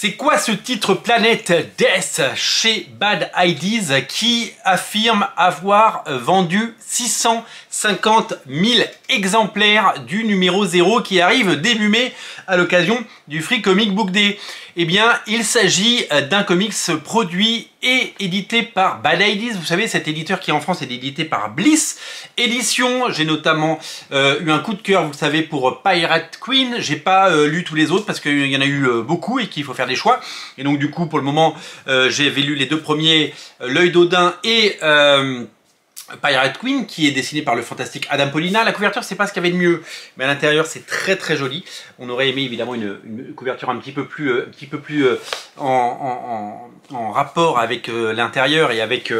C'est quoi ce titre Planet Death chez Bad Ideas qui affirme avoir vendu 650 000 exemplaires du numéro 0 qui arrive début mai à l'occasion du Free Comic Book Day? Eh bien, il s'agit d'un comics produit et édité par Bad Ideas. Vous savez, cet éditeur qui en France est édité par Bliss Édition. J'ai notamment eu un coup de cœur, vous le savez, pour Pirate Queen. J'ai pas lu tous les autres parce qu'il y en a eu beaucoup et qu'il faut faire des choix. Et donc du coup, pour le moment, j'avais lu les deux premiers, L'œil d'Odin et Pirate Queen, qui est dessiné par le fantastique Adam Pollina. La couverture, c'est pas ce qu'il y avait de mieux, mais à l'intérieur, c'est très très joli. On aurait aimé évidemment une couverture un petit peu plus en rapport avec l'intérieur et avec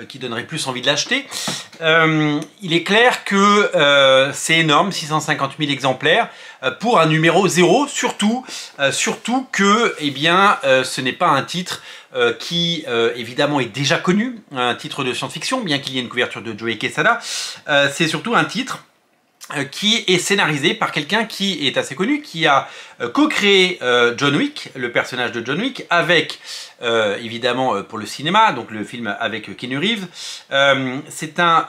qui donnerait plus envie de l'acheter. Il est clair que c'est énorme, 650 000 exemplaires pour un numéro 0, surtout que eh bien, ce n'est pas un titre qui évidemment est déjà connu, un titre de science-fiction, bien qu'il y ait une couverture de Joe Quesada. C'est surtout un titre qui est scénarisé par quelqu'un qui est assez connu, qui a co-créé John Wick, le personnage de John Wick, avec évidemment pour le cinéma, donc le film avec Keanu Reeves. C'est un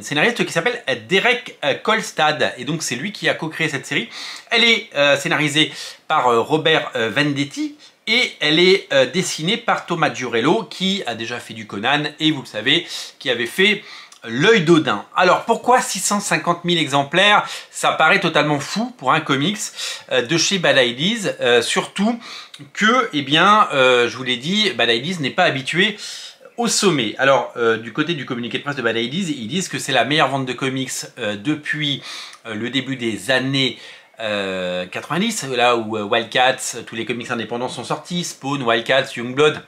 scénariste qui s'appelle Derek Kolstad, et donc c'est lui qui a co-créé cette série. Elle est scénarisée par Robert Venditti, et elle est dessinée par Thomas Giurello, qui a déjà fait du Conan, et vous le savez, qui avait fait L'œil d'Odin. Alors pourquoi 650 000 exemplaires? Ça paraît totalement fou pour un comics de chez Bad Ideas, surtout que, eh bien, je vous l'ai dit, Bad Ideas n'est pas habitué au sommet. Alors, du côté du communiqué de presse de Bad Ideas, ils disent que c'est la meilleure vente de comics depuis le début des années 90, là où Wildcats, tous les comics indépendants sont sortis, Spawn, Wildcats, Youngblood,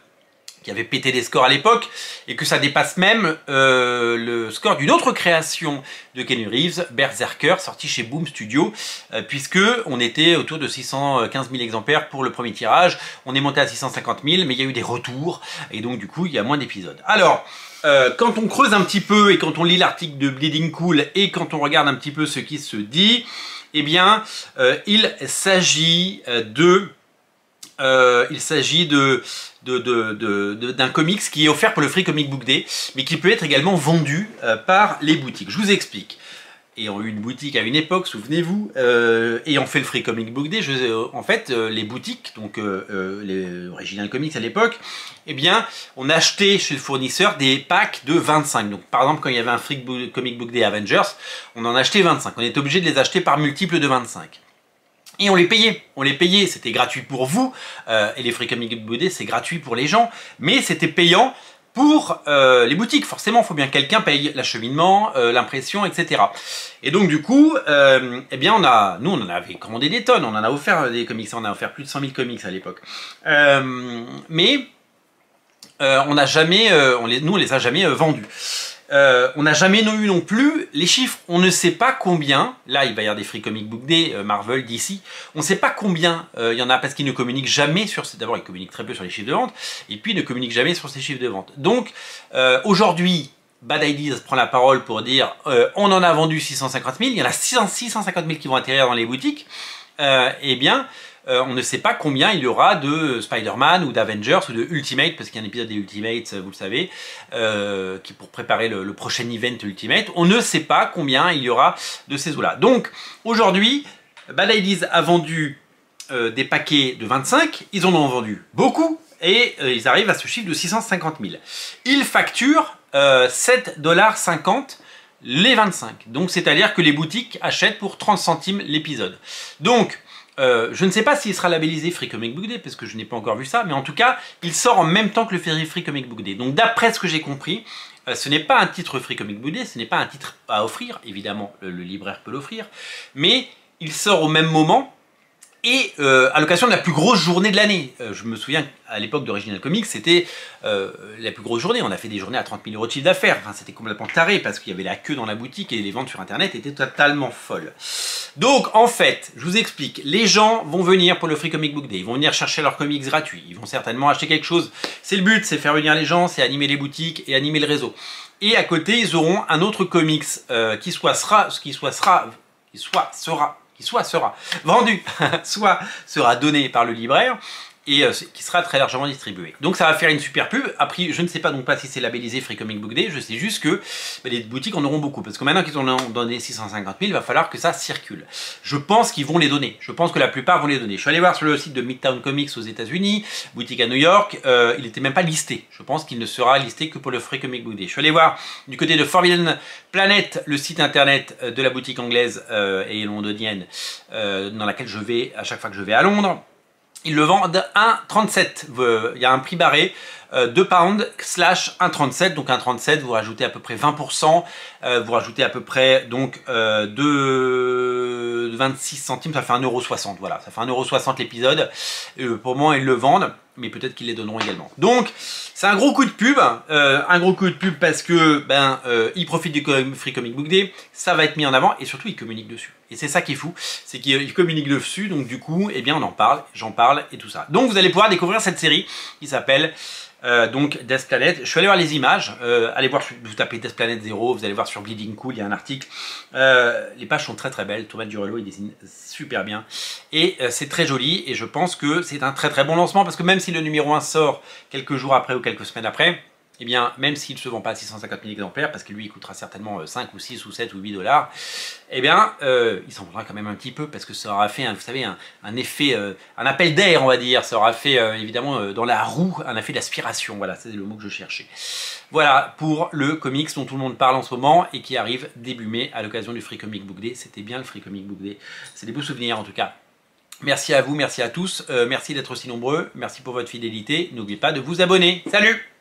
qui avait pété des scores à l'époque, et que ça dépasse même le score d'une autre création de Keanu Reeves, Berserker, sorti chez Boom Studio, puisque on était autour de 615 000 exemplaires pour le premier tirage. On est monté à 650 000, mais il y a eu des retours, et donc du coup il y a moins d'épisodes. Alors, quand on creuse un petit peu, et quand on lit l'article de Bleeding Cool, et quand on regarde un petit peu ce qui se dit, eh bien, il s'agit d'un comics qui est offert pour le Free Comic Book Day, mais qui peut être également vendu par les boutiques. Je vous explique. Ayant eu une boutique à une époque, souvenez-vous, ayant fait le Free Comic Book Day, en fait, les boutiques, donc les Original Comics à l'époque, eh bien, on achetait chez le fournisseur des packs de 25. Donc, par exemple, quand il y avait un Free Comic Book Day Avengers, on en achetait 25. On était obligé de les acheter par multiple de 25. Et on les payait, c'était gratuit pour vous, et les Free Comic Book Day, c'est gratuit pour les gens, mais c'était payant pour les boutiques. Forcément, il faut bien que quelqu'un paye l'acheminement, l'impression, etc. Et donc du coup, eh bien, nous on en avait commandé des tonnes, on en a offert des comics, on a offert plus de 100 000 comics à l'époque. Mais on n'a jamais, nous on les a jamais vendus. On n'a jamais eu non plus les chiffres. On ne sait pas combien, là il va y avoir des Free Comic Book Day, Marvel, DC, on ne sait pas combien il y en a parce qu'ils ne communiquent jamais sur... D'abord ils communiquent très peu sur les chiffres de vente, et puis ils ne communiquent jamais sur ces chiffres de vente. Donc aujourd'hui, Bad Ideas prend la parole pour dire on en a vendu 650 000, il y en a 650 000 qui vont atterrir dans les boutiques, eh bien... on ne sait pas combien il y aura de Spider-Man ou d'Avengers ou de Ultimate, parce qu'il y a un épisode des Ultimates, vous le savez, qui pour préparer le prochain event Ultimate. On ne sait pas combien il y aura de ces eaux-là. Donc aujourd'hui, Bad Ideas a vendu des paquets de 25, ils en ont vendu beaucoup, et ils arrivent à ce chiffre de 650 000. Ils facturent 7,50 $ les 25. Donc c'est-à-dire que les boutiques achètent pour 30 centimes l'épisode. Donc je ne sais pas s'il sera labellisé Free Comic Book Day, parce que je n'ai pas encore vu ça, mais en tout cas, il sort en même temps que le Free Comic Book Day. Donc d'après ce que j'ai compris, ce n'est pas un titre Free Comic Book Day, ce n'est pas un titre à offrir, évidemment, le libraire peut l'offrir, mais il sort au même moment, et à l'occasion de la plus grosse journée de l'année. Je me souviens qu'à l'époque d'Original Comics, c'était la plus grosse journée. On a fait des journées à 30 000 € de chiffre d'affaires. Enfin, c'était complètement taré parce qu'il y avait la queue dans la boutique et les ventes sur Internet étaient totalement folles. Donc, en fait, je vous explique. Les gens vont venir pour le Free Comic Book Day. Ils vont venir chercher leurs comics gratuits. Ils vont certainement acheter quelque chose. C'est le but, c'est faire venir les gens, c'est animer les boutiques et animer le réseau. Et à côté, ils auront un autre comics qui soit sera vendu, soit sera donné par le libraire, et qui sera très largement distribué. Donc ça va faire une super pub. Après, je ne sais pas donc pas si c'est labellisé Free Comic Book Day, je sais juste que les boutiques en auront beaucoup, parce que maintenant qu'ils en ont donné 650 000, il va falloir que ça circule. Je pense qu'ils vont les donner, je pense que la plupart vont les donner. Je suis allé voir sur le site de Midtown Comics aux États-Unis, boutique à New York, il n'était même pas listé. Je pense qu'il ne sera listé que pour le Free Comic Book Day. Je suis allé voir du côté de Forbidden Planet, le site internet de la boutique anglaise et londonienne, dans laquelle je vais à chaque fois que je vais à Londres. Ils le vendent 1,37. Il y a un prix barré, 2 pounds / 1,37. Donc 1,37, vous rajoutez à peu près 20%. Vous rajoutez à peu près donc 26 centimes, ça fait 1,60 €. Voilà, ça fait 1,60 € l'épisode. Pour moi, ils le vendent, mais peut-être qu'ils les donneront également. Donc, c'est un gros coup de pub. Un gros coup de pub parce que ils profitent du Free Comic Book Day. Ça va être mis en avant et surtout, ils communiquent dessus. Et c'est ça qui est fou, c'est qu'ils communiquent dessus. Donc du coup, eh bien, on en parle, j'en parle et tout ça. Donc, vous allez pouvoir découvrir cette série qui s'appelle donc Death Planet. Je suis allé voir les images, allez voir, vous tapez Death Planet 0, vous allez voir sur Bleeding Cool, il y a un article. Les pages sont très très belles, Thomas Durello il dessine super bien et c'est très joli et je pense que c'est un très très bon lancement parce que même si le numéro 1 sort quelques jours après ou quelques semaines après, eh bien, même s'il ne se vend pas à 650 000 exemplaires, parce que lui, il coûtera certainement 5 ou 6 ou 7 ou 8 $, eh bien, il s'en vendra quand même un petit peu, parce que ça aura fait, vous savez, un effet, un appel d'air, on va dire. Ça aura fait, évidemment, dans la roue, un effet d'aspiration. Voilà, c'est le mot que je cherchais. Voilà, pour le comics dont tout le monde parle en ce moment, et qui arrive début mai, à l'occasion du Free Comic Book Day. C'était bien le Free Comic Book Day. C'est des beaux souvenirs, en tout cas. Merci à vous, merci à tous. Merci d'être aussi nombreux. Merci pour votre fidélité. N'oubliez pas de vous abonner. Salut!